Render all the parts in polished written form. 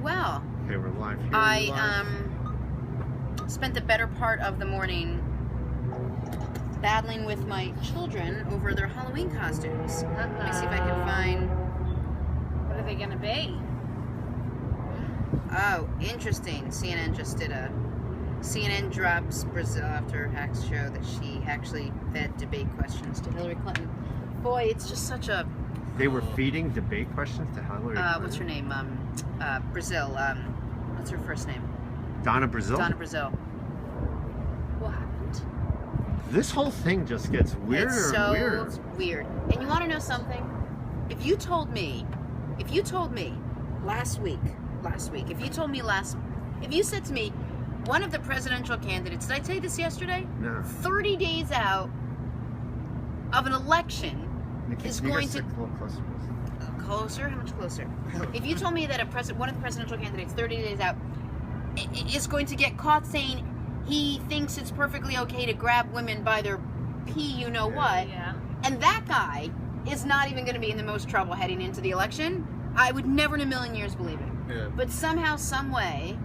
Well, Okay, we're live here. I spent the better part of the morning battling with my children over their Halloween costumes. Let me see if I can find. What are they going to be? Oh, interesting. CNN just did a. CNN drops Brazil after hacks show that she actually fed debate questions to Hillary Clinton. Boy, it's just such a. They were feeding debate questions to Hillary Clinton. What's her name? Brazil. What's her first name? Donna Brazil? Donna Brazil. What happened? This whole thing just gets weirder It's so and weirder. weird. And you want to know something? If you told me last week, if you said to me, one of the presidential candidates, did I tell you this yesterday? No. 30 days out of an election Nikki, is can you going guys to... sit a little closer? Closer? How much closer? If you told me that one of the presidential candidates 30 days out is going to get caught saying he thinks it's perfectly okay to grab women by their what, Yeah. and that guy is not even going to be in the most trouble heading into the election, I would never in a million years believe it. Yeah. But somehow, some way,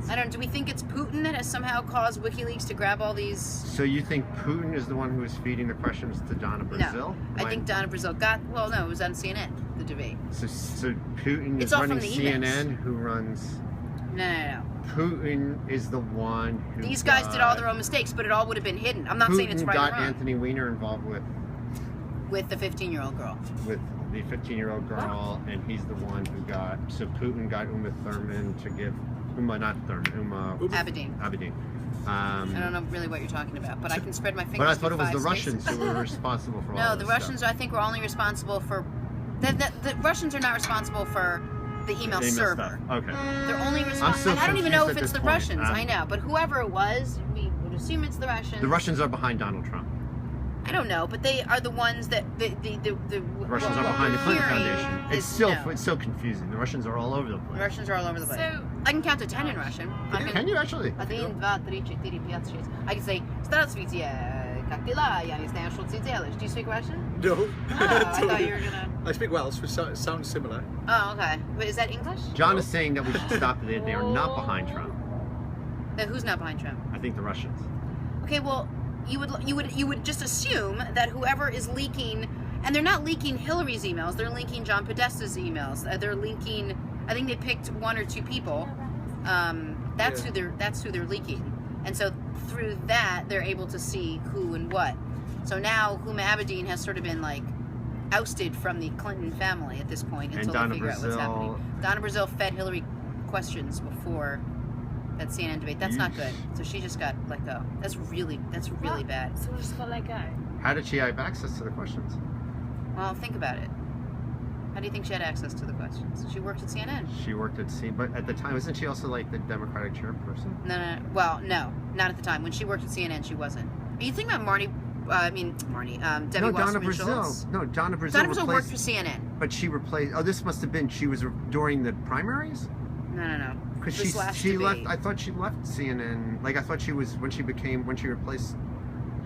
I don't know, do we think it's Putin that has somehow caused WikiLeaks to grab all these? So you think Putin is the one who is feeding the questions to Donna Brazil? No, I think Donna Brazil it was on CNN, the debate. So Putin It's is all running from the emails. CNN, who runs... No. Putin is the one who These guys did all their own mistakes, but it all would have been hidden. I'm not saying it's right Putin or got wrong. Anthony Weiner involved With the 15-year-old girl. with the 15-year-old girl, and he's the one who got... So Putin got Uma Thurman to give... Abedin. I don't know really what you're talking about, but I can spread my fingers. But I thought it was through the 5 Russians spaces. who were responsible for all No, this the Russians, stuff. I think, were only responsible for... The Russians are not responsible for the email server. Stuff. Okay. They're only I'm responsible... so And I don't even know if confused it's at the this point. Russians. I know, but whoever it was, we would assume it's the Russians. The Russians are behind Donald Trump. I don't know, but they are the ones that... The Russians are behind the Clinton Foundation. It's so confusing. The Russians are all over the The place. Russians are all over the place. So, I can count to 10 in Russian. Can you actually? 1, 2, 3, 4, 5, 6. I can say, Здравствуйте, как дела? Я не знаю, что ты делаешь. Do you speak Russian? No. Oh, I thought you were gonna... I speak Welsh, which sounds similar. Oh, okay. But is that English? John is saying that we should stop it. They are not behind Trump. Then who's not behind Trump? I think the Russians. Okay, well, you would just assume that whoever is leaking, and they're not leaking Hillary's emails, they're leaking John Podesta's emails. They're leaking. I think they picked 1 or 2 people. That's who they're leaking, and so through that they're able to see who and what. So now Huma Abedin has sort of been like ousted from the Clinton family at this point until they figure out what's happening. Donna Brazil fed Hillary questions before that CNN debate. That's not good. So she just got let go. That's really bad. So we just got let go. How did she have access to the questions? Well, think about it. How do you think she had access to the questions? She worked at CNN. She worked at CNN, but at the time, isn't she also like the Democratic chairperson? No. Well, no, not at the time. When she worked at CNN, she wasn't. Are you thinking about Debbie No, Donna Wasserman Brazil. Schultz? No, Donna Brazil. Donna Brazil worked for CNN. But she replaced. Oh, this must have been. She was during the primaries. No. Because This last she left. debate. I thought she left CNN. Like I thought she was when she replaced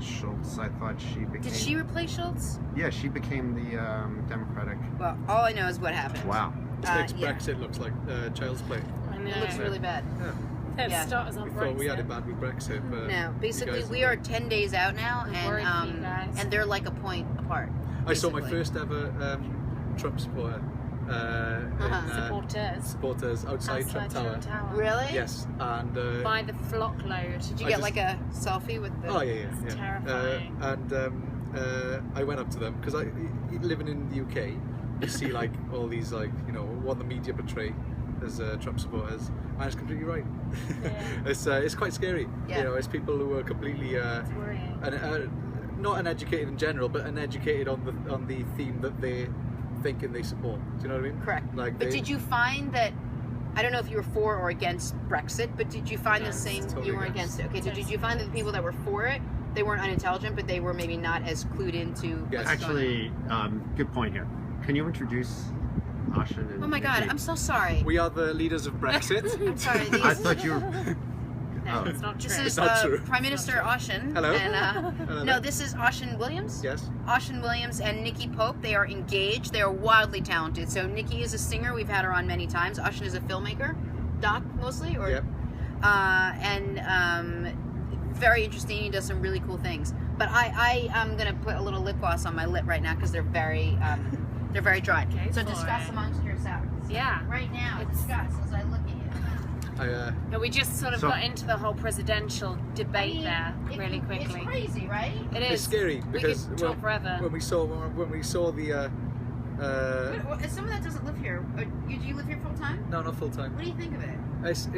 Schultz. I thought she became. Did she replace Schultz? Yeah, she became the Democratic. Well, all I know is what happened. Wow. Brexit looks like child's play. I know. It looks really bad. Yeah. Let's Yeah. start us on We thought we had it Brexit. bad with Brexit, but No, basically you guys- we are 10 days out now, I'm worried for you guys. and they're like a point apart. I saw my basically. first ever Trump supporter. Supporters outside Trump Tower. Really? Yes, and By the flock load. Did you I get just- like a selfie with the? oh yeah. It's terrifying. I went up to them because living in the UK, you see like all these what the media portray as Trump supporters, and it's completely right. Yeah. It's quite scary. Yeah. You know, it's people who are completely It's worrying. not uneducated in general, but uneducated on the theme that they think and they support. Do you know what I mean? Correct. Like, But did you find that? I don't know if you were for or against Brexit, but did you find No, the same? totally You were against. against it. Okay. So did you find that the people that were for it, they weren't unintelligent, but they were maybe not as clued into? Yes. what's going Actually, good point here. Can you introduce Osian and on? Oh my God! Nikki? I'm so sorry. We are the leaders of Brexit. I'm sorry. I thought you were. No, Oh. it's not true. This is It's not true. Prime Minister Osian. Hello. And, Hello no, there. this is Osian Williams. Yes. Osian Williams and Nikki Pope. They are engaged. They are wildly talented. So Nikki is a singer. We've had her on many times. Osian is a filmmaker, doc mostly, or Yep. very interesting. He does some really cool things. But I am gonna put a little lip gloss on my lip right now because they're very dry. Okay, So for discuss it. amongst yourselves. Yeah. Right now, It's- discuss as I look at you. No, we just sort of So- got into the whole presidential debate I mean, there really It's quickly. crazy, right? It is. It's scary We because could talk forever. when we saw the As someone that doesn't live here, do you live here full time? no, not full time. What do you think of it?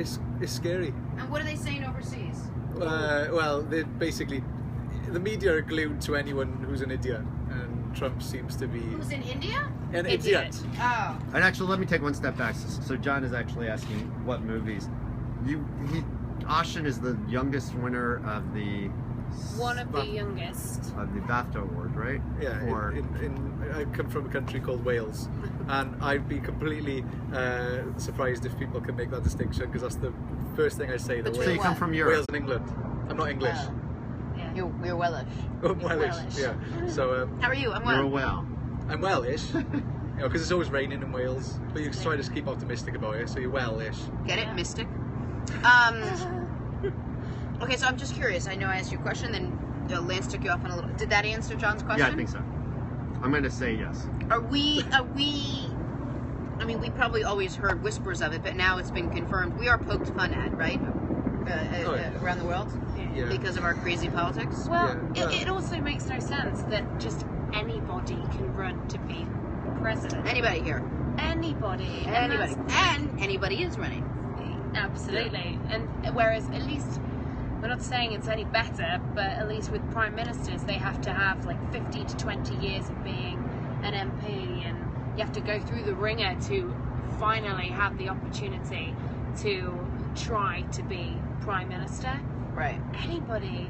It's scary. And what are they saying overseas? Well, they basically the media are glued to anyone who's an idiot, and Trump seems to be Who's in India? an Idiot. idiot. Oh. And actually, let me take one step back. So John is actually asking what movies. Osian is the youngest winner of the One of the youngest. BAFTA award, right? Yeah, Or I come from a country called Wales, and I'd be completely surprised if people can make that distinction because that's the first thing I say. The Between so you Wales, come from Europe. Wales and England. I'm not English. Oh. Yeah. You're Welsh. I'm Welsh. Welsh. Yeah. So How are you? I'm You're well. well. I'm Welsh. Because it's always raining in Wales, but you try to just keep optimistic about it. So you're Welsh. Get it? Yeah. Mystic. Okay, so I'm just curious. I know I asked you a question, then Lance took you off on a little. Did that answer John's question? Yeah, I think so. I'm going to say yes. Are we? I mean, we probably always heard whispers of it, but now it's been confirmed. We are poked fun at, right? Oh, yeah. Around the world Yeah. because of our crazy politics. Well, Yeah. it also makes no sense that just anybody can run to be president. Anybody here? Anybody. And Anybody? that's- And anybody is running. Absolutely. And whereas at least, we're not saying it's any better, but at least with prime ministers, they have to have like 50 to 20 years of being an MP, and you have to go through the ringer to finally have the opportunity to try to be prime minister. Right. Anybody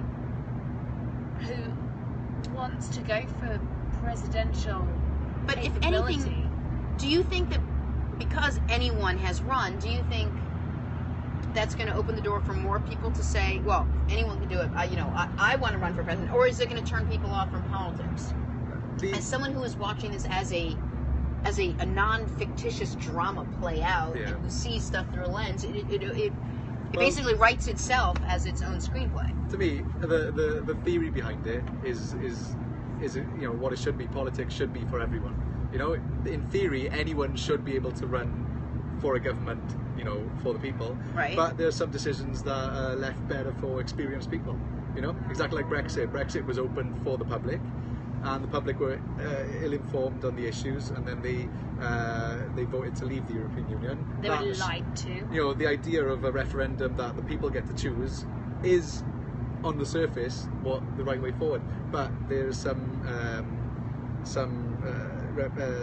who wants to go for presidential But if capability, anything, do you think that because anyone has run, do you think that's going to open the door for more people to say, well, anyone can do it, I want to run for president? Or is it going to turn people off from politics? As someone who is watching this as a non-fictitious drama play out, Yeah. and who sees stuff through a lens, it basically writes itself as its own screenplay. To me, the theory behind it is what it should be. Politics should be for everyone. In theory, anyone should be able to run for a government, for the people. Right. But there are some decisions that are left better for experienced people. Exactly like Brexit. Brexit was open for the public, and the public were ill-informed on the issues, and then they voted to leave the European Union. they were That's- lied to. the idea of a referendum that the people get to choose is, on the surface, the right way forward. But there's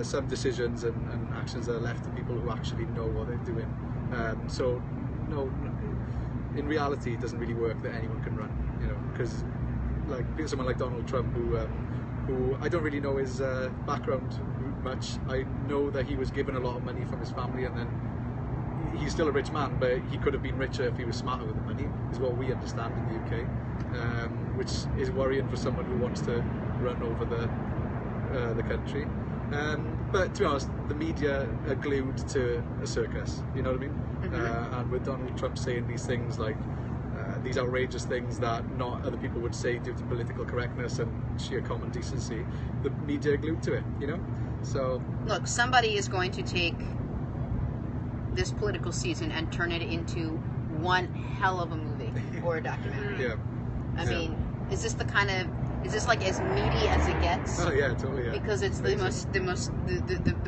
some decisions and actions that are left to people who actually know what they're doing. So, no, in reality, it doesn't really work that anyone can run. Because like someone like Donald Trump, who I don't really know his background much. I know that he was given a lot of money from his family, and then he's still a rich man, but he could have been richer if he was smarter with the money, is what we understand in the UK, which is worrying for someone who wants to run over the country. But to be honest, the media are glued to a circus, you know what I mean? Mhm. And with Donald Trump saying these things like these outrageous things that not other people would say due to political correctness and sheer common decency, the media are glued to it, So Look, somebody is going to take this political season and turn it into one hell of a movie or a documentary. yeah. I Yeah. mean, is this like as meaty as it gets? Oh yeah, totally. Yeah. Because it's the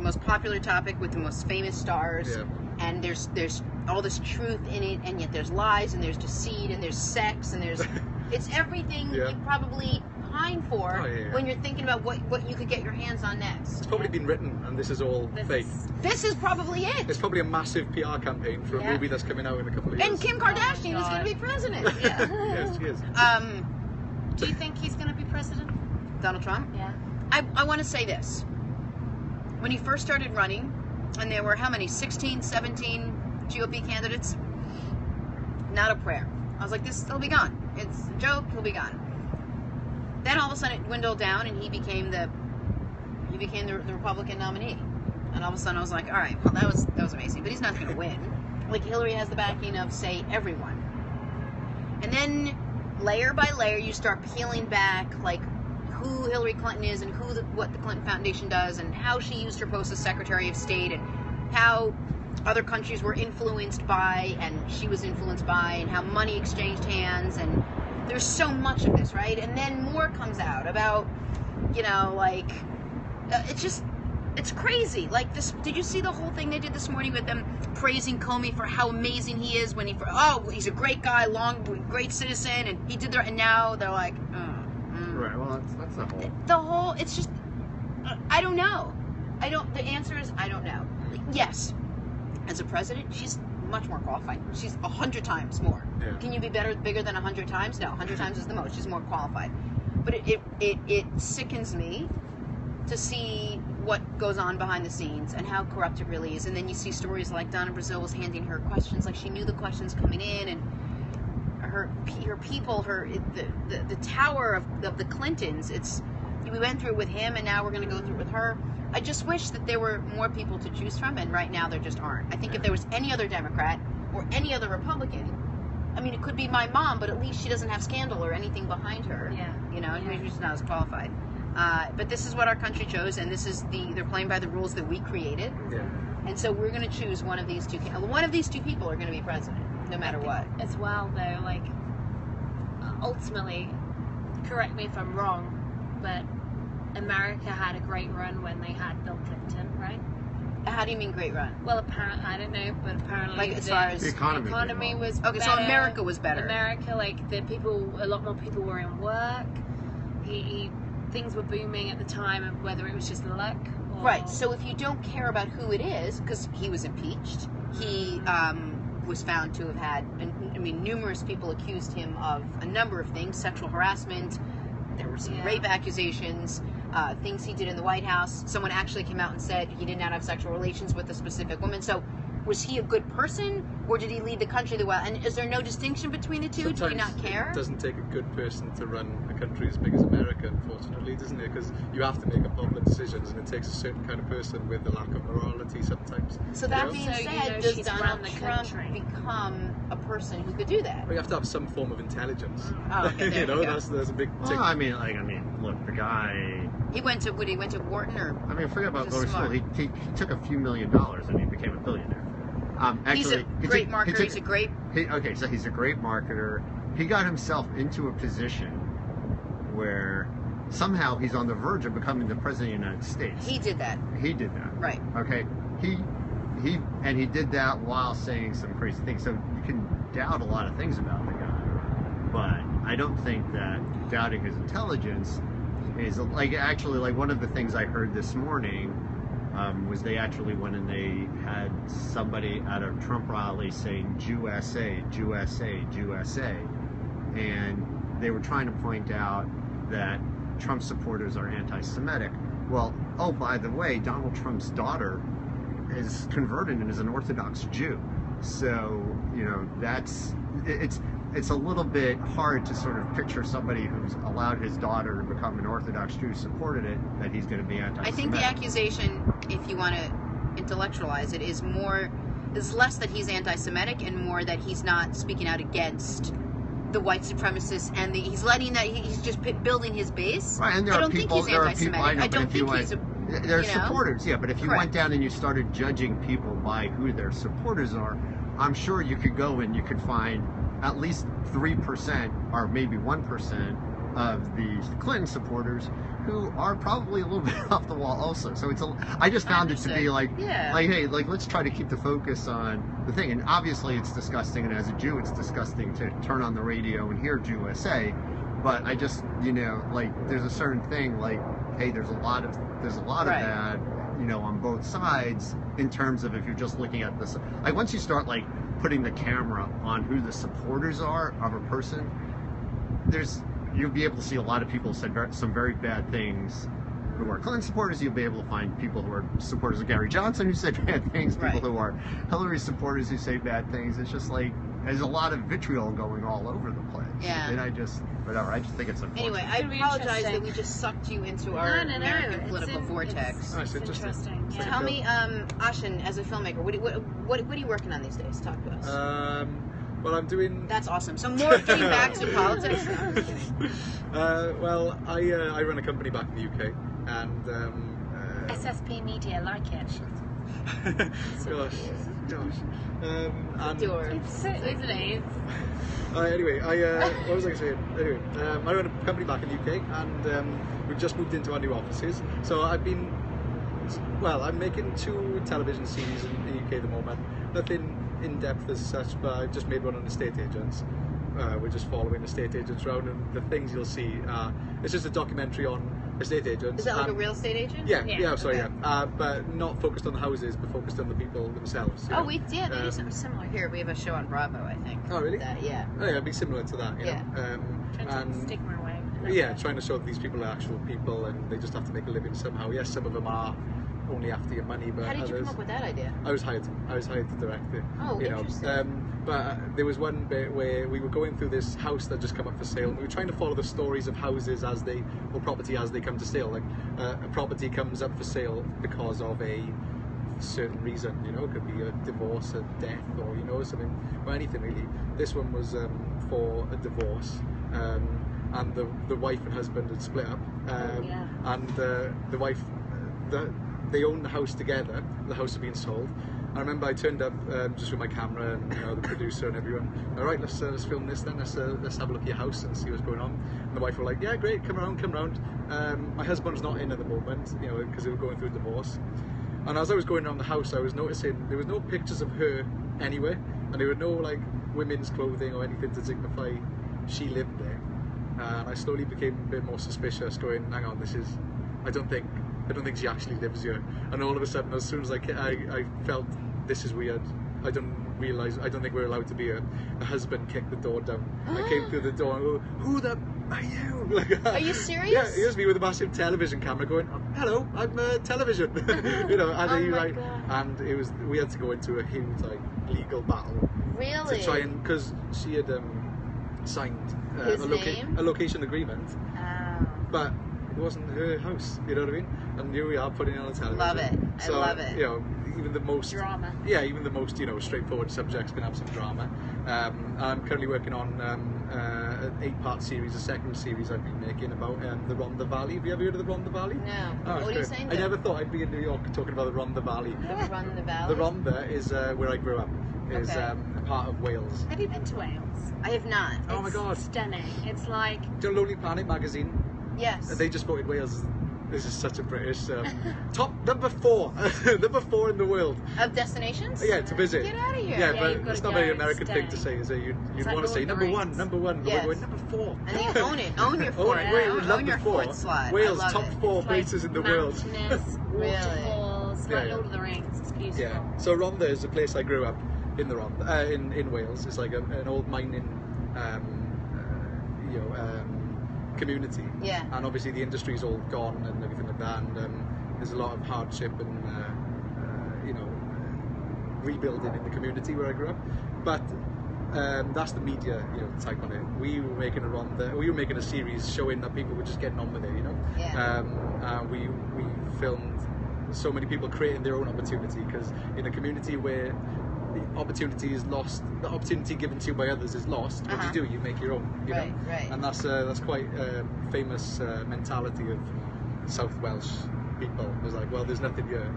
most popular topic with the most famous stars, Yeah. and there's all this truth in it, and yet there's lies, and there's deceit, and there's sex, and there's it's everything Yeah. you probably pine for Oh, yeah. when you're thinking about what you could get your hands on next. It's probably been written, and this is all fake. This is probably it. It's probably a massive PR campaign for a Yeah. movie that's coming out in a couple of years. And Kim Kardashian is God. going to be president. Yeah. Yes, she is. Do you think he's going to be president? Donald Trump. Yeah. I want to say this. When he first started running, and there were how many? 16, 17 GOP candidates? Not a prayer. I was like, he'll be gone. It's a joke. He'll be gone. Then all of a sudden it dwindled down, and he became the Republican nominee. And all of a sudden I was like, all right, well, that was amazing. But he's not going to win. Like, Hillary has the backing of, say, everyone. And then layer by layer you start peeling back, like, who Hillary Clinton is and what the Clinton Foundation does and how she used her post as Secretary of State and how other countries were influenced by and she was influenced by and how money exchanged hands, and there's so much of this, right? And then more comes out about, like, it's crazy. Like, this, did you see the whole thing they did this morning with them praising Comey for how amazing he is when he's a great guy, great citizen, and he did and now they're like, Right, well, that's the whole, it's just, I don't know. The answer is, I don't know. Yes, as a president, she's much more qualified. She's 100 times more. Yeah. Can you be bigger than 100 times? No, 100 times is the most. She's more qualified. But it sickens me to see what goes on behind the scenes and how corrupt it really is. And then you see stories like Donna Brazile was handing her questions, like she knew the questions coming in, and her people, the tower of the Clintons. We went through it with him, and now we're going to go through it with her. I just wish that there were more people to choose from, and right now there just aren't. I think if there was any other Democrat or any other Republican, I mean, it could be my mom, but at least she doesn't have scandal or anything behind her. Yeah. Maybe she's not as qualified. But this is what our country chose, and they're playing by the rules that we created. Yeah. And so we're going to choose one of these two people are going to be president, no matter what. As well, though, like, ultimately, correct me if I'm wrong, but America had a great run when they had Bill Clinton, right? How do you mean great run? Well, apparently, I don't know, but apparently, Like, as far as the economy was okay, so better. America was better. America, like, a lot more people were in work. Things were booming at the time, and whether it was just luck or... Right. So if you don't care about who it is, because he was impeached, he was found to have had, numerous people accused him of a number of things: sexual harassment. There were some rape accusations, things he did in the White House. Someone actually came out and said he did not have sexual relations with a specific woman. So was he a good person, or did he lead the country the well? And is there no distinction between the two? Sometimes do you not care? It doesn't take a good person to run a country as big as America, unfortunately, doesn't it? Because you have to make unpopular decisions, and it takes a certain kind of person with a lack of morality sometimes. So that being So, said, does she's Donald run the Trump country. become a person who could do that? But you have to have some form of intelligence. Oh, okay, there you go. That's a big tick. Well, I mean, look, the guy. He went to Wharton, or Forget about He's lower smart. school. He took a few $1 million and he became a billionaire. he's a great marketer. He's a great. So he's a great marketer. He got himself into a position where somehow he's on the verge of becoming the president of the United States. He did that. He did that. Right. Okay. He did that while saying some crazy things. So you can doubt a lot of things about the guy, but I don't think that doubting his intelligence is like one of the things I heard this morning was they actually went and they had somebody at a Trump rally saying "USA, USA, USA," and they were trying to point out that Trump supporters are anti-Semitic. Well, oh, by the way, Donald Trump's daughter is converted and is an Orthodox Jew. So, it's a little bit hard to sort of picture somebody who's allowed his daughter to become an Orthodox Jew, supported it, that he's going to be anti-Semitic. I think the accusation, if you want to intellectualize it, is less that he's anti-Semitic and more that he's not speaking out against the white supremacists, and he's just building his base. Right, and I don't think he's anti-Semitic. I don't think he's They're supporters, yeah, but if you Correct. went down and you started judging people by who their supporters are, I'm sure you could go and you could find at least 3% or maybe 1% of the Clinton supporters who are probably a little bit off the wall also. So I just found it to be hey, let's try to keep the focus on the thing. And obviously it's disgusting, and as a Jew it's disgusting to turn on the radio and hear USA. But I just, there's a certain thing, hey, there's a lot of Right. that, on both sides, in terms of if you're just looking at this. Once you start, putting the camera on who the supporters are of a person, you'll be able to see a lot of people said some very bad things who are Clinton supporters. You'll be able to find people who are supporters of Gary Johnson who say bad things. People Right. who are Hillary supporters who say bad things. It's just like there's a lot of vitriol going all over the place. Yeah. And I just think it's unfortunate. Anyway, I It's gonna be apologize interesting. that we just sucked you into our No. American It's political vortex. It's, Nice, it's interesting. interesting. Tell me, Osian, as a filmmaker, what are you working on these days? Talk to us. Well, I'm doing. That's awesome. So more getting back to politics. Well, I run a company back in the UK, and SSP Media, like it. gosh. And It's so, isn't it? anyway, what was I saying? Anyway, I run a company back in the UK, and we've just moved into our new offices. So I'm making 2 television series in the UK at the moment. Nothing in depth as such, but I've just made one on estate agents. We're just following estate agents around, and the things you'll see, it's just a documentary on estate agents. Is that like a real estate agent? Yeah, sorry, Okay. yeah. But not focused on the houses, but focused on the people themselves. you Oh, know. they do something similar here. We have a show on Bravo, I think. Oh, really? Yeah. Oh, yeah, it'd be similar to that, you Yeah. know. Trying to And stigma away. yeah, trying to show that these people are actual people and they just have to make a living somehow. Yes, some of them are only after your money, but How did you others. come up with that idea? I was hired to direct it. Oh, you know. interesting. But there was one bit where we were going through this house that just come up for sale, and we were trying to follow the stories of houses or property as they come to sale. Like a property comes up for sale because of a certain reason, you know, it could be a divorce, a death, or you know, something, or anything really. This one was for a divorce, and the wife and husband had split up, and the wife, they owned the house together. The house had been sold. I remember I turned up just with my camera and you know, the producer and everyone. All right, let's film this then. Let's have a look at your house and see what's going on. And the wife were like, yeah, great, come around. My husband's not in at the moment, you know, because they were going through a divorce. And as I was going around the house, I was noticing there was no pictures of her anywhere, and there were no like women's clothing or anything to signify she lived there. And I slowly became a bit more suspicious, going, hang on, I don't think she actually lives here. And all of a sudden, as soon as I felt this is weird, I don't think we're allowed to be here. The husband kicked the door down. I came through the door and go, who the are you? Like, Are you serious? Yeah, here's me with a massive television camera going, hello, I'm television. You know, and God. we had to go into a huge like legal battle. Really? To try and, because she had signed His name? a location agreement, Oh. but it wasn't her house, you know what I mean? And here we are putting it on the television. Love it. I love it. You know, even the most Drama. Yeah, even the most straightforward subjects can have some drama. I'm currently working on an 8-part series, a second series I've been making about the Rhondda Valley. Have you ever heard of the Rhondda Valley? No. Oh, What are you good. saying? I never thought I'd be in New York talking about the Rhondda Valley. Run the Valley? The Rhondda is where I grew up. Is Okay. a part of Wales. Have you been to Wales? I have not. Oh my God! Stunning. It's like Do you know Lonely Planet magazine? Yes. They just voted Wales. This is such a British top number 4, number 4 in the world. Of destinations? Yeah, to visit. Get out of here. Yeah, Yeah, but you've gotta it's not go very and American thing to stay. say. Is it? You'd It's want like to say Lord of the number 1. But Yes. we're going number 4. And then you own it. Own your Oh, fort. wait, Own number your 4. fort slot. Wales, I love top it. 4 it's like places in the world. mountainous, Really? waterfalls, Yeah, like yeah. Lord of the Rings. It's beautiful. Yeah. So Rhondda is a place I grew up in the Rhondda, in Wales. It's like an old mining, community. Yeah. And obviously the industry's all gone and everything like that, and there's a lot of hardship and rebuilding in the community where I grew up. But that's the media, type on it. We were making a series showing that people were just getting on with it, Yeah. we filmed so many people creating their own opportunity, because in a community where the opportunity is lost, the opportunity given to you by others is lost. What do? You make your own, you know. Right. And that's quite a famous mentality of South Welsh people. It's like, well, there's nothing here,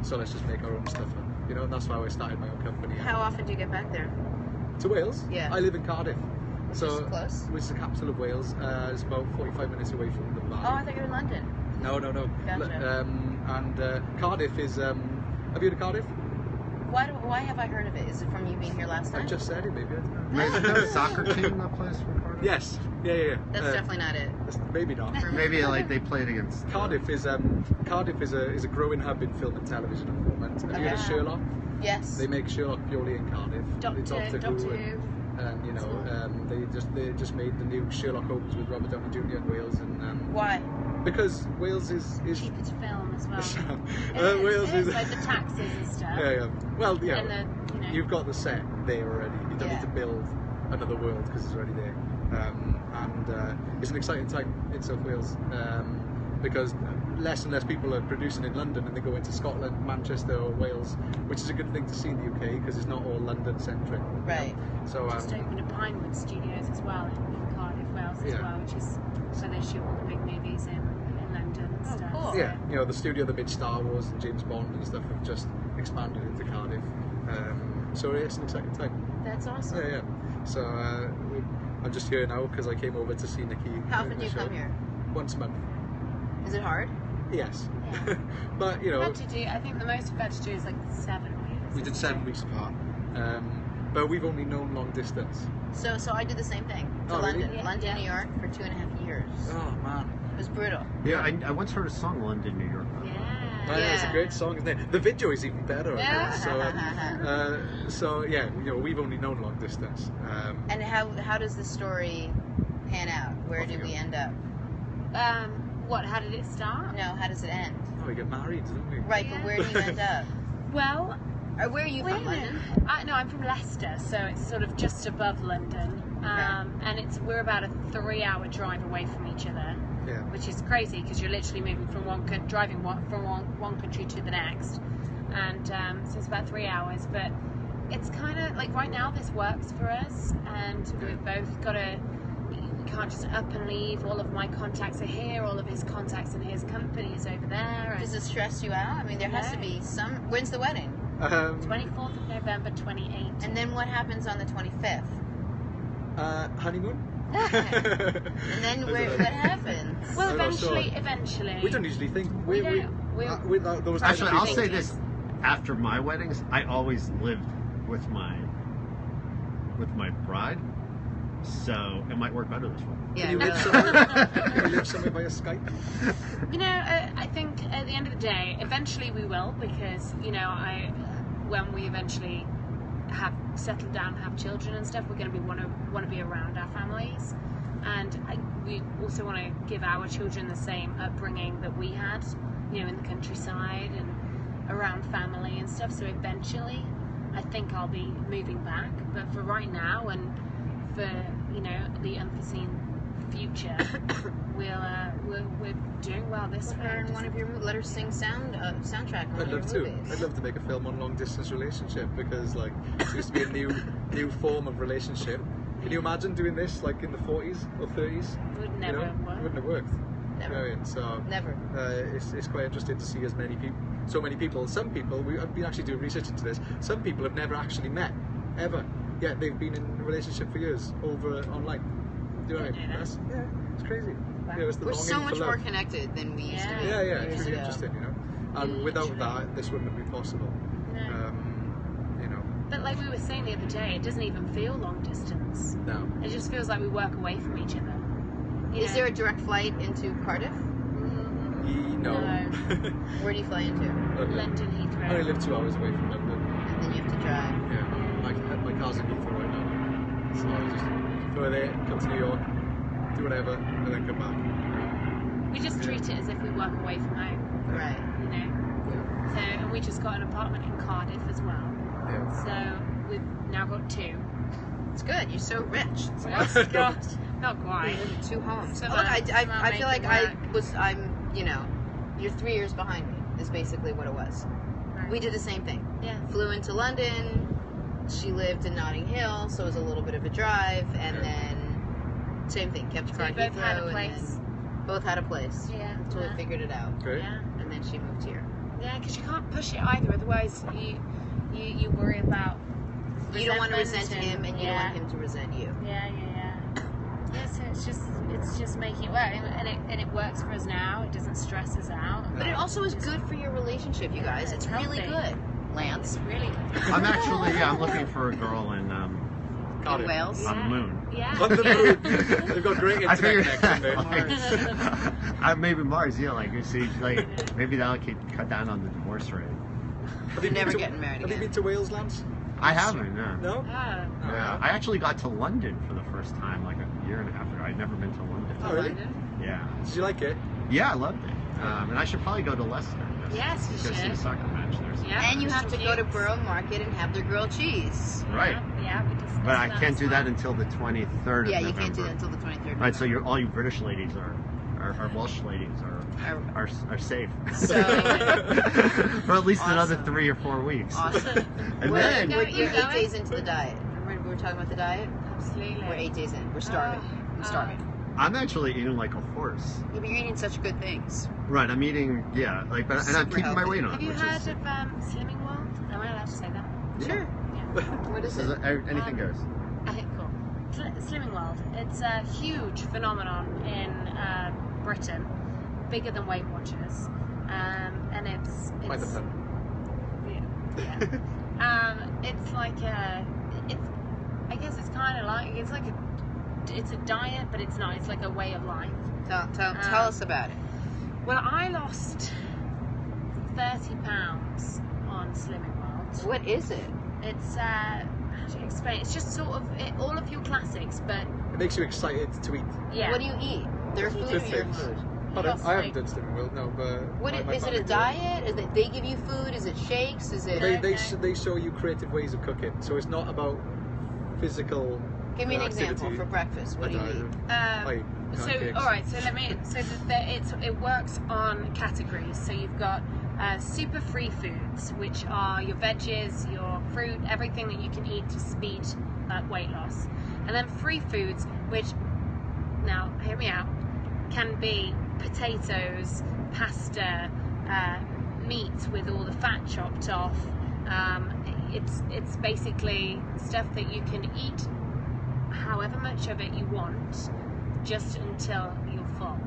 so let's just make our own stuff up, and that's why I started my own company. How often do you get back there? To Wales? Yeah. I live in Cardiff. Which is close? Which is the capital of Wales. It's about 45 minutes away from the valley. Oh, I thought you were in London. No. Gotcha. And Cardiff is. Have you heard of Cardiff? Why have I heard of it? Is it from you being here last I time? just said it, maybe. I don't know. No soccer team that plays for Cardiff? Yes. Yeah. That's definitely not it. Maybe not. Maybe like they played against Cardiff is a growing hub in film and television at the moment. Have you heard of Okay. Sherlock? Yes. They make Sherlock purely in Cardiff. Doctor It's Doctor Who. and they just made the new Sherlock Holmes with Robert Downey Jr. in Wales, and Why? because Wales is Cheaper to film as well. Wales it is is like the taxes and stuff. yeah. Well, yeah, And the, you've got the set there already. You don't Yeah. need to build another world because it's already there. And it's an exciting time in South Wales because less and less people are producing in London, and they go into Scotland, Manchester, or Wales, which is a good thing to see in the UK because it's not all London centric. Right. So just opened a Pinewood Studios as well in Cardiff, Wales as Yeah. well, which is where they shoot all the big movies in London and Oh, stuff. cool. So- yeah, the studio that made Star Wars and James Bond and stuff have just expanded into Cardiff. So it's an exciting time. That's awesome. Yeah. So I'm just here now because I came over to see Nikki. How in often the do you show. come here? Once a month. Is it hard? Yes. Yeah. But I've had to do, I think the most I've had to do is like 7 weeks. we did 7 weeks apart. But we've only known long distance. So I did the same thing to Oh, really? London. Yeah, London, yeah. New York for 2.5 years. Oh man. It was brutal. Yeah, I once heard a song, London, New York. Yeah. Oh, yeah, it's a great song, isn't it? The video is even better. I Yeah. think. So yeah, we've only known long distance. And how does the story pan out? Where do we end up? What? How did it start? No, how does it end? Oh, we get married, didn't we? Right, but where do you end up? Well, Or where are you from, Wait a London? minute. No, I'm from Leicester, so it's sort of just above London, and we're about a 3-hour drive away from each other, Yeah. which is crazy because you're literally moving from driving from one country to the next, and so it's about 3 hours. But it's kind of like right now this works for us, and we've both got to. We can't just up and leave. All of my contacts are here. All of his contacts and his company is over there. Does it stress you out? I mean, there has to No. be some. When's the wedding? 24th of November, 28. And then what happens on the 25th? Honeymoon. And then what happens? Well, I'm not sure. eventually. We don't usually think We don't. those Actually, type of I'll people- say this: after my weddings, I always lived with my bride, so it might work better this way. Yeah, Can you live really. somewhere? Can you live somewhere via Skype? I think at the end of the day, eventually we will, because when we eventually have settled down, have children and stuff, we're going to want to be around our families, and we also want to give our children the same upbringing that we had, in the countryside and around family and stuff. So eventually, I think I'll be moving back, but for right now and for the unforeseen future, we're doing well this Put way. her in one of your let her sing soundtrack in one I'd of love your to. movies. I'd love to make a film on long distance relationship because it seems to be a new form of relationship. Can you imagine doing this like in the 40s or 30s? Would never work. It wouldn't have worked. Never. Right, so Never. it's quite interesting to see so many people. Some people, I've been actually doing research into this. Some people have never actually met ever. Yet they've been in a relationship for years over online. Do you know what I mean? Yeah. It's crazy. Wow. It's the We're longing so for much love. more connected than we used to be. Yeah. Yeah, it's years really ago. interesting, And without Literally. that, this wouldn't have been possible. No. But like we were saying the other day, it doesn't even feel long distance. No. It just feels like we work away from each other. Is there a direct flight into Cardiff? No. Where do you fly into? London I only Heathrow? live 2 hours away from London. And then you have to drive. Yeah. My car's in Heathrow right now. So I just go there, come to New York, do whatever, and then come back. We just treat it as if we work away from home, Right. So, and we just got an apartment in Cardiff as well. Yeah. So we've now got 2. It's good. You're so rich. So that's not quite. 2 homes. So Look, I that feel make like it you're 3 years behind me, is basically what it was. Right. We did the same thing. Yeah. Flew into London. She lived in Notting Hill, so it was a little bit of a drive. And then, same thing, kept So car you both had a Heathrow, and place. then both had a place. Yeah. Until we figured it out. Great. Yeah. And then she moved here. Yeah, because you can't push it either. Otherwise, you worry about. You don't want to resent resentment him, and you don't want him to resent you. Yeah. Yeah, so it's just making it work, and it works for us now. It doesn't stress us out. But it also is good for your relationship, you guys. It's really healthy. good. Lance. It's really good. I'm actually, I'm looking for a girl in In Wales. on the moon. Yeah. On the moon. They've got great I internet figured, connection there. maybe Mars. Yeah, you see, maybe that'll cut down on the divorce rate. Have you Never been to- getting married Have you again. been to Wales, Lance? I haven't. No. No? Ah. Yeah, I actually got to London for the first time like a year and a half ago. I'd never been to London. Oh, really? Yeah. Did you like it? Yeah, I loved it. And I should probably go to Leicester. Yes, you Go see should. a soccer match there. Yeah. And you have to go to Cute. Borough Market and have their grilled cheese. Right. Yeah, we discussed But I that can't as do well. that until the 23rd Yeah, of you November. can't do that until the 23rd. Right, so all you British ladies are Welsh ladies are safe. So for at least another Awesome. 3 or 4 weeks. awesome. And We're, then Go- you're you 8 going? days into the diet. Remember we were talking about the diet? Absolutely. We're 8 days in. We're starving. I'm starving. I'm actually eating like a horse. Yeah, but you're eating such good things. Right, I'm eating, yeah, like, and I'm Super keeping my healthy. weight on. Have you which heard is, of Slimming World? Am I allowed to say that? Sure. Yeah. What is this is it? anything goes. Okay, cool. Slimming World. It's a huge phenomenon in Britain, bigger than Weight Watchers, and it's Quite the fun. yeah. It's like I guess it's kind of like it's a diet, but it's not. It's like a way of life. Tell us about it. Well, I lost 30 pounds on Slimming World. What is it? It's how do you explain? It's just sort of all of your classics, but It makes you excited to eat. yeah. What do you eat? Their food Good or your things. food? I haven't done Slimming World, no, but What my is it? family A do. diet? Is it they give you food? Is it shakes? Is it? They show you creative ways of cooking, so it's not about physical. Give me an activity. example for breakfast. What do you eat? Like So pancakes. all right, so let me. So it works on categories. So you've got super free foods, which are your veggies, your fruit, everything that you can eat to speed up weight loss, and then free foods, which now hear me out, can be potatoes, pasta, meat with all the fat chopped off. It's basically stuff that you can eat however much of it you want, just until you're full.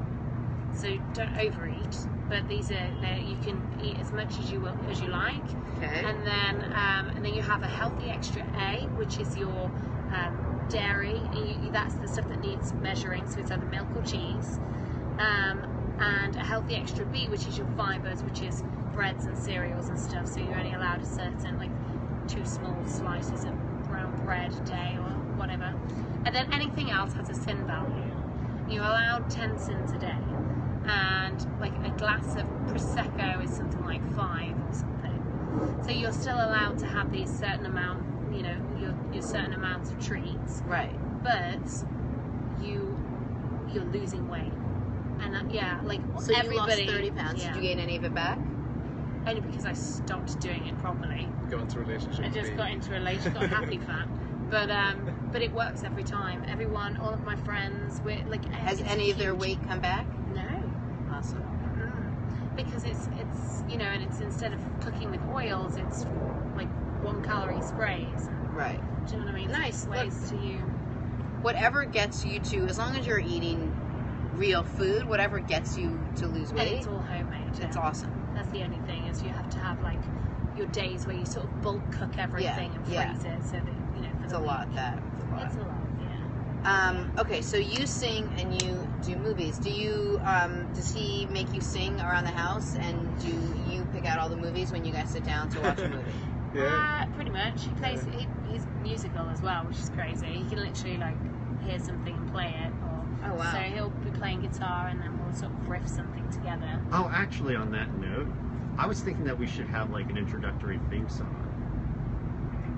So don't overeat, but these are you can eat as much as you like. Okay. And then you have a healthy extra A, which is your dairy. And that's the stuff that needs measuring, so it's either milk or cheese. And a healthy extra B, which is your fibers, which is breads and cereals and stuff. So you're only allowed a certain, like 2 small slices of brown bread a day or whatever. And then anything else has a sin value. You're allowed 10 sins a day. And like a glass of Prosecco is something like 5 or something. So you're still allowed to have these certain amount, your certain amounts of treats, Right. but you're losing weight. And like So you everybody, lost 30 pounds. yeah. Did you gain any of it back? Only because I stopped doing it properly. Go into a relationship. I with just me. got into a relationship, got happy fat. But it works every time. Everyone, all of my friends, Has it's any of their huge. weight come back? No. Awesome. Because it's and it's instead of cooking with oils, it's like 1 calorie sprays. Right. Do you know what I mean? Nice. Ways to you. Whatever gets you to, as long as you're eating real food, whatever gets you to lose And weight, it's all homemade. it's yeah. awesome. That's the only thing, is you have to have like your days where you sort of bulk cook everything and freeze yeah. it, so that for It's the a lot. week. That. It's a lot. It's a lot, yeah. Okay, so you sing and you do movies. Do you? Does he make you sing around the house, and do you pick out all the movies when you guys sit down to watch a movie? Yeah. Pretty much. He plays. He's musical as well, which is crazy. He can literally like hear something and play it. Or, Oh, wow. So he'll be playing guitar, and then we'll sort of riff something together. Oh, actually, on that note, I was thinking that we should have like an introductory theme song.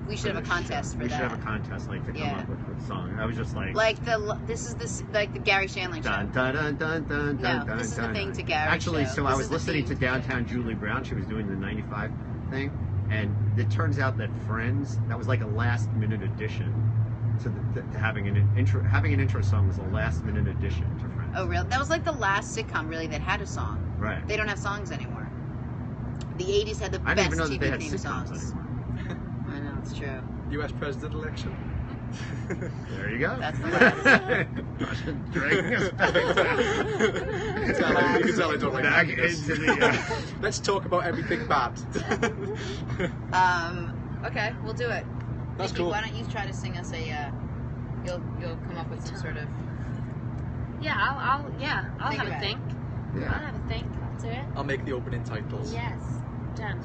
We should have a contest for we that. should have a contest, like, to come Yeah. up with a song. I was just like, Like the Gary Shandling show. dun dun dun dun dun No, dun dun. this is the dun, thing dun. to Gary Actually, show. so This I was is the listening to theme. Downtown Julie Brown. She was doing the '95 thing, and it turns out that Friends, that was like a last minute addition to having an intro. Having an intro song was a last minute addition to Friends. Oh, really? That was like the last sitcom really that had a song. Right. They don't have songs anymore. The '80s had the I best didn't even know that TV they had theme sitcoms songs. anymore. I know, it's true. U.S. president election. There you go. That's the last. Russian drink us back You can tell I don't like back happiness. into the. Let's talk about everything bad. Okay, we'll do it. That's Nikki, cool. why don't you try to sing us a? You'll come up with some sort of. Yeah, I'll Think have a about it. think. I'll Yeah. have a think. I'll do it. I'll make the opening titles. Yes. Done.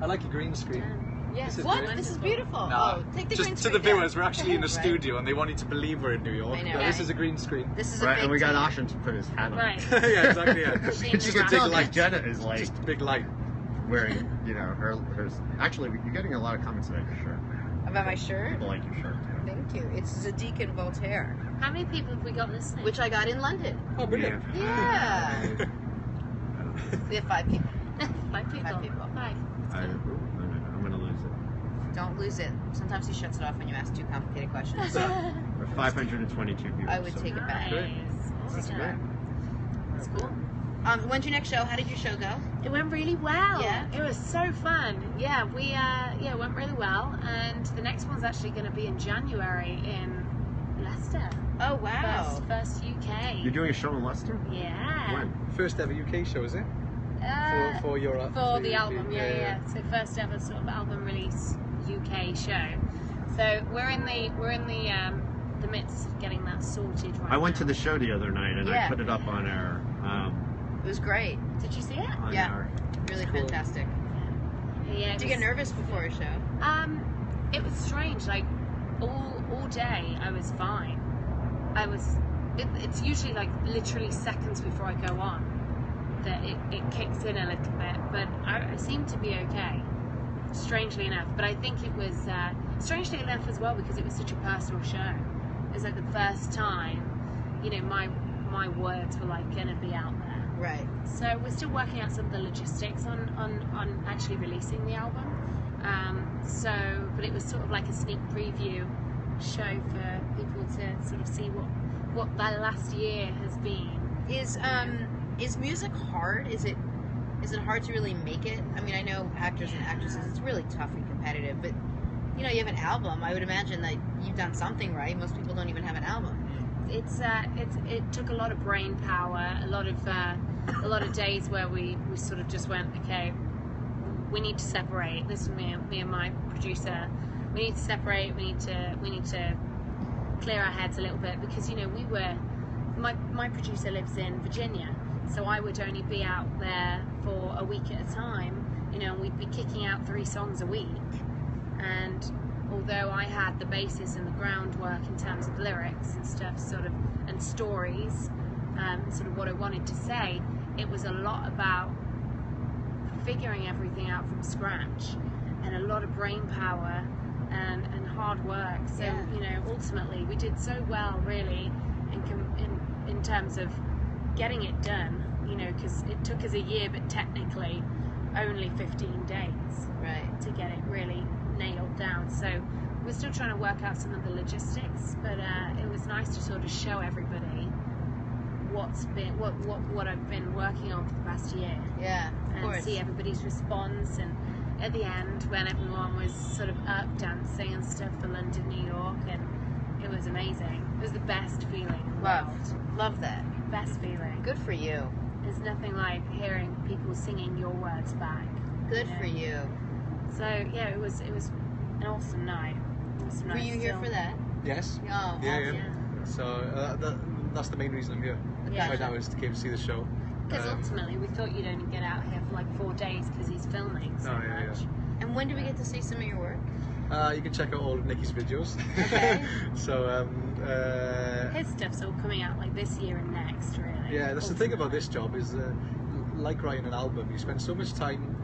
I like your green screen. Done. Yeah. This is What? great. This is beautiful. No, Oh, take the just green to screen the viewers, down. we're actually in a Right. studio, and they want you to believe we're in New York. I know. No, this Yeah. is a green screen. This is a Right, big and we got deal. Osian to put his hat on. Right. Yeah, exactly. Yeah. Machine It's just a learning. big Tell like light. Jenna is like Just a big light. wearing, you know, her. Actually, you're getting a lot of comments about your shirt. About my shirt? People like your shirt too. Thank you. It's Zadig and Voltaire, How many people have we got listening? which I got in London. Oh, brilliant. Yeah. We have 5 people. 5 people. 5 people. 5. I'm gonna lose it. Don't lose it. Sometimes he shuts it off when you ask too complicated questions. We're 522 viewers. I would take it back. Nice. That's Awesome. great. That's cool. When's your next show? How did your show go? It went really well. Yeah? It was so fun. Yeah, it went really well. And the next one's actually going to be in January in Leicester. Oh, wow. First UK. You're doing a show in Leicester? Yeah. When? First ever UK show, is it? For your For the album, yeah. So first ever sort of album release UK show. So we're in the midst of getting that sorted right I went now. to the show the other night and Yeah. I put it up on our. It was great. Did you see it? On Yeah. our Really Cool. fantastic. Yeah. Did you get nervous before a show? It was strange. Like all day, I was fine. It's usually like literally seconds before I go on that it kicks in a little bit, but I seem to be okay. Strangely enough, but I think it was strangely enough as well because it was such a personal show. It was like the first time, you know, my words were like gonna be out there. Right. So we're still working out some of the logistics on actually releasing the album. But it was sort of like a sneak preview show for people to sort of see what that last year has been. Is music hard? Is it hard to really make it? I mean, I know actors and actresses, it's really tough and competitive, but you know, you have an album. I would imagine that you've done something right. Most people don't even have an album. It took a lot of brain power, a lot of days where we sort of just went, okay, we need to separate. This is me and my producer. We need to separate. We need to clear our heads a little bit because, you know, my producer lives in Virginia, so I would only be out there for a week at a time, you know, and we'd be kicking out 3 songs a week. And although I had the basis and the groundwork in terms of lyrics and stuff, sort of, and stories, sort of what I wanted to say, it was a lot about figuring everything out from scratch and a lot of brain power and hard work. So, Yeah. you know, ultimately we did so well, really, in terms of getting it done, you know, because it took us a year, but technically only 15 days Right. to get it really nailed down. So we're still trying to work out some of the logistics, but it was nice to sort of show everybody what I've been working on for the past year, Yeah. Of and course. see everybody's response. And at the end, when everyone was sort of up dancing and stuff for London, New York, and it was amazing. It was the best feeling in the world. Love that. Best feeling. Good for you. There's nothing like hearing people singing your words back. Good you know? for you. So yeah, it was an awesome night. Awesome Were night you here still. for that? Yes. Oh, Yeah, awesome. Yeah. So that's the main reason I'm here. Yeah. Right now is to came to see the show. Because ultimately we thought you'd only get out here for like 4 days because he's filming so Oh, yeah, much. And when do we get to see some of your work? You can check out all of Nikki's videos. Okay. So His stuff's all coming out like this year and next, really. yeah, that's the thing about this job is like writing an album, you spend so much time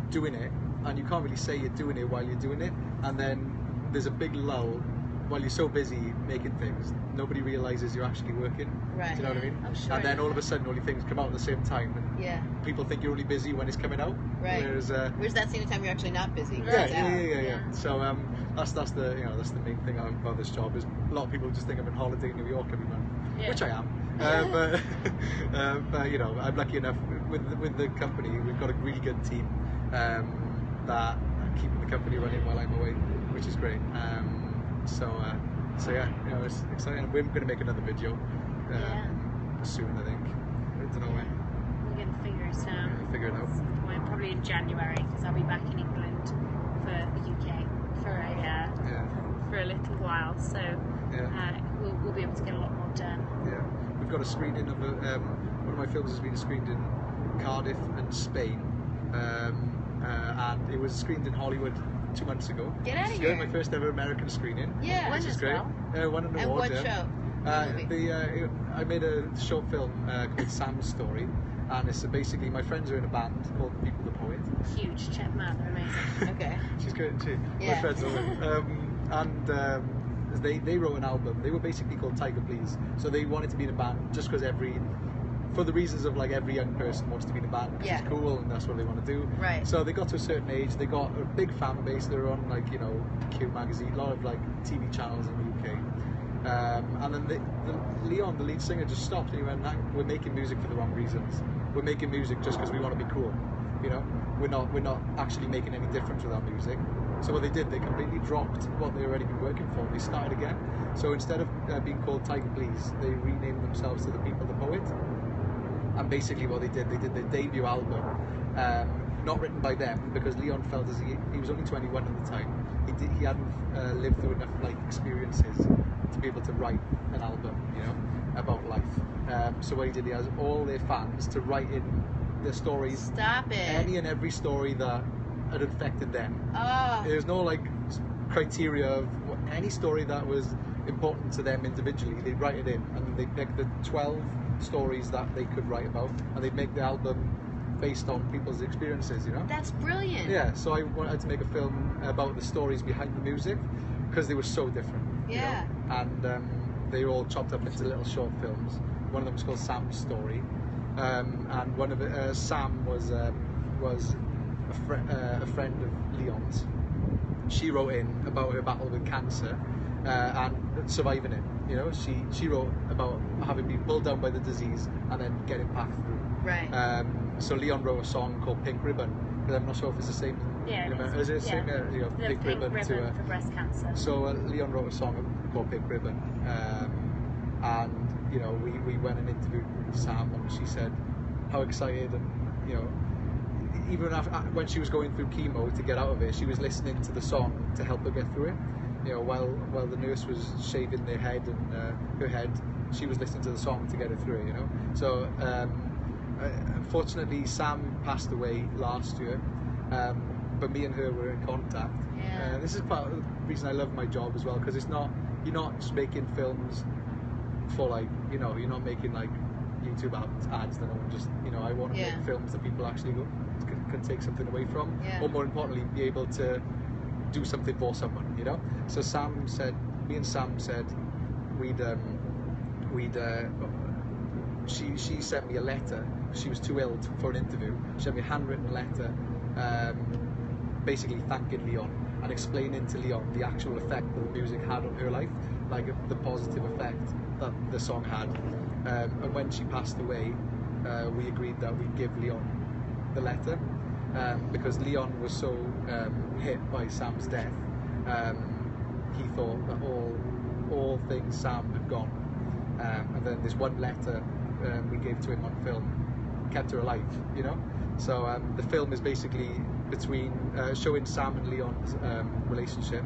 doing it and you can't really say you're doing it while you're doing it, and then there's a big lull while you're so busy making things, nobody realizes you're actually working. Right. Do you know what I mean? I'm sure. And then all of a sudden all your things come out at the same time and Yeah. people think you're only busy when it's coming out. Right. Whereas Where's that same time you're actually not busy? Right. It's yeah. out. Yeah. So that's the that's the main thing about this job is a lot of people just think I'm on holiday in New York every month, Yeah. which I am. But you know, I'm lucky enough with the company. We've got a really good team that are keeping the company running while I'm away, which is great. So yeah, you know, it's exciting. We're going to make another video soon, I think. I don't know when. We're going to figure it out. Yeah, figure it out. Well, probably in January because I'll be back in England for the UK for a little while. So we'll be able to get a lot more done. Yeah, we've got a screening of one of my films has been screened in Cardiff and Spain, and it was screened in Hollywood 2 months ago. Get out of Yeah, here. my first ever American screening. Yeah. When Which is as great. well? Won an And award. what yeah. show? Movie. I made a short film called Sam's Story, and it's basically my friends are in a band called The People the Poet. Huge. Check them out. They're amazing. Okay. She's great, isn't she? Yeah. My friends are they wrote an album. They were basically called Tiger Please. So they wanted to be in a band just because for the reasons of like every young person wants to be in a band because Yeah. it's cool and that's what they want to do. Right. So they got to a certain age, they got a big fan base. They were on like Q magazine, a lot of like TV channels in the UK. And then Leon, the lead singer, just stopped and he went, "We're making music for the wrong reasons. We're making music just because we want to be cool. We're not actually making any difference with our music." So what they did, they completely dropped what they already been working for. They started again. So instead of being called Tiger Please, they renamed themselves to The People the Poet. And basically what they did their debut album, not written by them because Leon felt as he was only 21 at the time. He hadn't lived through enough life experiences to be able to write an album, about life. So what he did, he has all their fans to write in their stories, Stop it. any and every story that had affected them. Oh. There's no like criteria of any story that was important to them individually. They'd write it in, and they'd pick the 12 stories that they could write about, and they'd make the album based on people's experiences. That's brilliant. Yeah. So I wanted to make a film about the stories behind the music because they were so different. Yeah. And they were all chopped up into little short films. One of them was called Sam's Story, and one of it, Sam was a friend of Leon's. She wrote in about her battle with cancer and surviving it. She wrote about having been pulled down by the disease and then getting back through. Right. So Leon wrote a song called Pink Ribbon, but I'm not sure if it's the same. Yeah, it Is it the is. same? Yeah. The Pink Ribbon to for breast cancer. So Leon wrote a song called Pink Ribbon, and we went and interviewed Sam, and she said how excited and even when she was going through chemo to get out of it, she was listening to the song to help her get through it. While the nurse was shaving their head and her head, she was listening to the song to get her through it. So unfortunately, Sam passed away last year, but me and her were in contact. Yeah. This is part of the reason I love my job as well, because you're not just making films for like you're not making like YouTube ads that no one just I want to Yeah. make films that people actually can take something away from, Yeah. or more importantly, be able to do something for someone. So me and Sam said she sent me a letter. She was too ill for an interview. She sent me a handwritten letter, basically thanking Leon and explaining to Leon the actual effect that the music had on her life, like the positive effect that the song had. And when she passed away, we agreed that we'd give Leon the letter, because Leon was so hit by Sam's death. He thought that all things Sam had gone, and then this one letter we gave to him on film kept her alive. So the film is basically between showing Sam and Leon's relationship,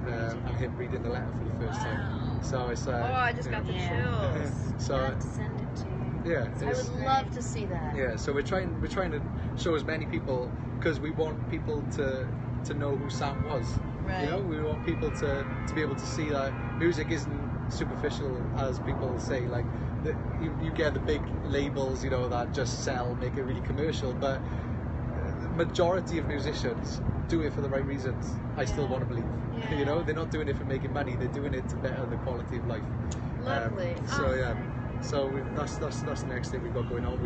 and him reading the letter for the first time. So it's I just got the chills. So I'll have to send it to you. yeah, I would love to see that. yeah. So we're trying to show as many people, because we want people to know who Sam was. Right. We want people to be able to see that music isn't superficial as people say. Like you get the big labels, that just sell, make it really commercial, but the majority of musicians do it for the right reasons. I still want to believe. Yeah. They're not doing it for making money. They're doing it to better the quality of life. Lovely. So yeah, so that's the next thing we've got going on.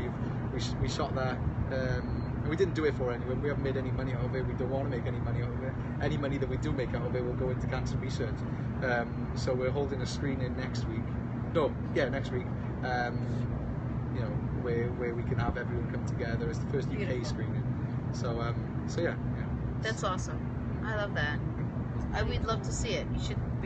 We shot that. And we didn't do it for anyone. We haven't made any money out of it. We don't want to make any money out of it. Any money that we do make out of it will go into cancer research. So we're holding a screening next week. Next week. Where we can have everyone come together. It's the first UK Beautiful. screening. So yeah. That's awesome. I love that. We'd love to see it. We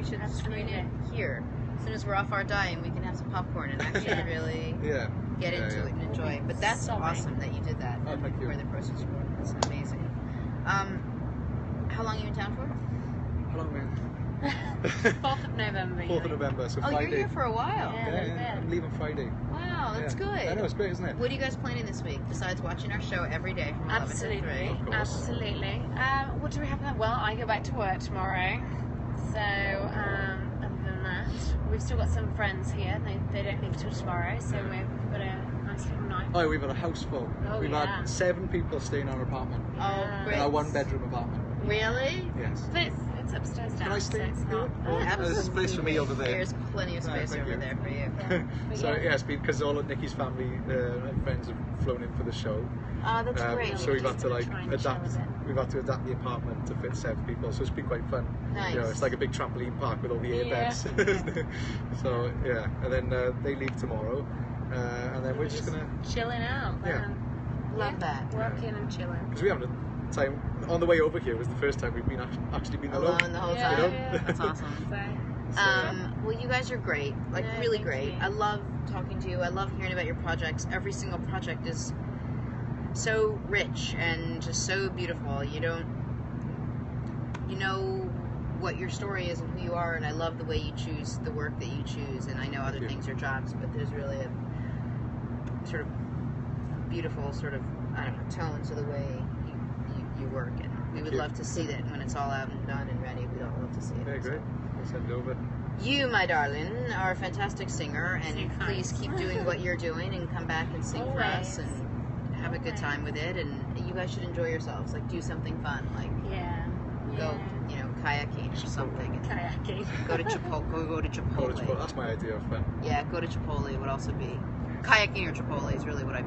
should screen it here. As soon as we're off our dying, we can have some popcorn and actually really Yeah. get into it and enjoy it. But that's So awesome that you did that. Oh, thank you. For the process. That's amazing. How long are you in town for? How long, man? 4th of November. 4th of November, so Oh, Friday. you're here for a while. Yeah. a little bit. I'm leaving Friday. Wow, that's Yeah. good. I know, it's great, isn't it? What are you guys planning this week besides watching our show every day from 11 to 3? Absolutely, Of course. absolutely. What do we have? Well, I go back to work tomorrow. So, other than that, we've still got some friends here. They don't leave till tomorrow, so we've got a nice little night. Oh, we've had a house full. Oh, We've yeah. had 7 people staying in our apartment. Oh, Yeah. great. In our 1-bedroom apartment. Really? Yes. But it's upstairs down. Can I stay so it's here? not. Or there's a space for me over there. There's plenty of space thank over you. there for you. But So yeah. yeah, it's been because all of Nikki's family and friends have flown in for the show. Oh, that's great. So we've had to like Try and chill adapt. a bit. We've had to adapt the apartment to fit 7 people. So it's been quite fun. Nice. You know, it's like a big trampoline park with all the Yeah. airbags. So yeah, and then they leave tomorrow, and then we're just gonna chilling out. Yeah. Love that. Working and chilling. because we haven't had time on the way over here was the first time we've been actually been alone. Alone the whole Yeah, time. You know? yeah. That's awesome. So, Well, you guys are great. Like, No, really thank great. you. I love talking to you. I love hearing about your projects. Every single project is so rich and just so beautiful. You know what your story is and who you are, and I love the way you choose the work that you choose. And I know other things are jobs, but there's really a sort of beautiful sort of, I don't know, tone to the way you work. And we would you. love to see that when it's all out and done and ready. We'd all love to see it. Yeah, great. We'll send it over. You, my darling, are a fantastic singer, and So please kind. keep doing what you're doing and come back and sing for us Always. and have a good Always. time with it. And you guys should enjoy yourselves. Like, do something fun, like yeah. go, kayaking or something. And Kayaking. go to Chipotle. Go to Chipotle. That's my idea of fun. Yeah, go to Chipotle would also be kayaking or Chipotle is really what I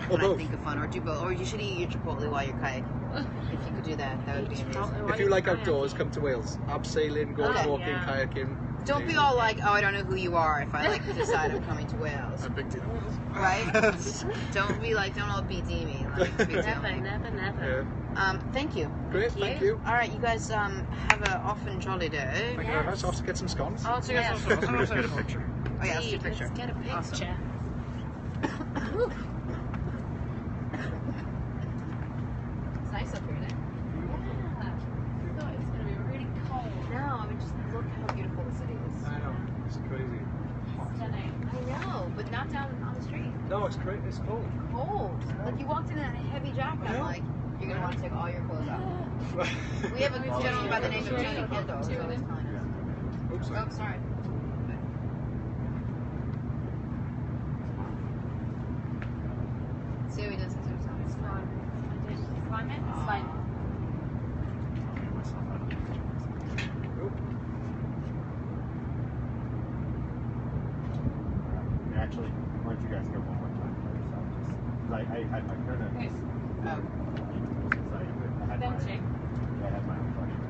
both. think of fun. Or do both. Or you should eat your Chipotle while you're kayaking. If you could do that, that would be amazing. If you like outdoors, come to Wales. Abseiling, go Okay. walking, Yeah. kayaking. Don't be all like, oh, I don't know who you are if I like decide I'm coming to Wales. A big deal. Right? Don't be like, don't all BD me. Like, big deal. Never. Yeah. Thank you. Great, thank you. All right, you guys have a off and jolly day. Thank you very much. I'll have to get some scones. Oh, so you guys Yeah. also Let's get a picture. Oh yeah, let's do a picture. Let's get a picture. Awesome. It's nice up here today. Yeah. I thought it was going to be really cold. No, I mean just look how beautiful the city is. I know. It's crazy. Stunning. I know, but not down on the street. No, it's great. It's cold. Cold. Like you walked in a heavy jacket. I'm like, you're gonna want to take all your clothes off. We have a gentleman by the name of Tony Kendall. who's always telling us. Oops, Oh, sorry. See how he does his own It's fine. I did climb it. It's fine. Actually, why don't you guys go one more time by yourself? Just, 'cause I had my kind of. Yes. I had Them my, two. I had my own question.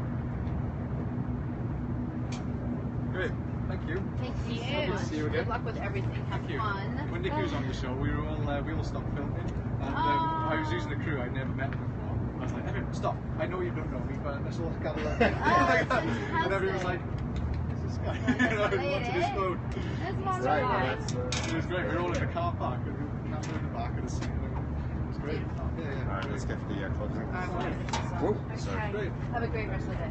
Great. Thank you. Thank you so Good to much. see you again. Good luck with everything. Have Thank you. fun. When Nikki was on the show, we all stopped filming, and I was using a crew I'd never met before. I was like, everyone, stop! I know you don't know me, but let's all gather around. And everyone was like, "Who's this guy?" You know, wanted his phone. That's not Right, right. that's, It was great. We were all in the car park, and we were camping in the back of the seat. It was great. Yeah. Alright, let's get the closing. Whoa. Okay. Great. Have a great rest of the day.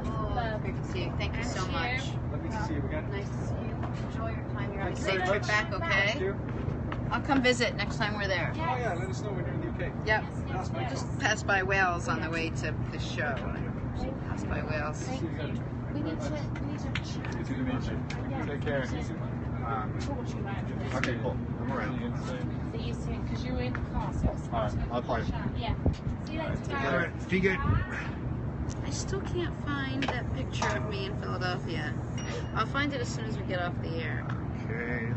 Oh, great to see you. Thank you so And much. you. Lovely to see you again. Nice to see you. Enjoy your time here. Have a Thank you safe very trip much. back, okay? Thank you. I'll come visit next time we're there. Oh yeah, let us know when you're in the UK. Yep. That's fine. Just passed by Wales on the way to the show. Passed by Wales. See you again. We need to chat. Good to meet you. Yeah. Take care. Talk to you about Okay, cool. I'm around. See you soon, because you were in the car, so it's Alright, I'll call you. Yeah. See you later, guys. Alright, be good. I still can't find that picture of me in Philadelphia. I'll find it as soon as we get off the air. Okay.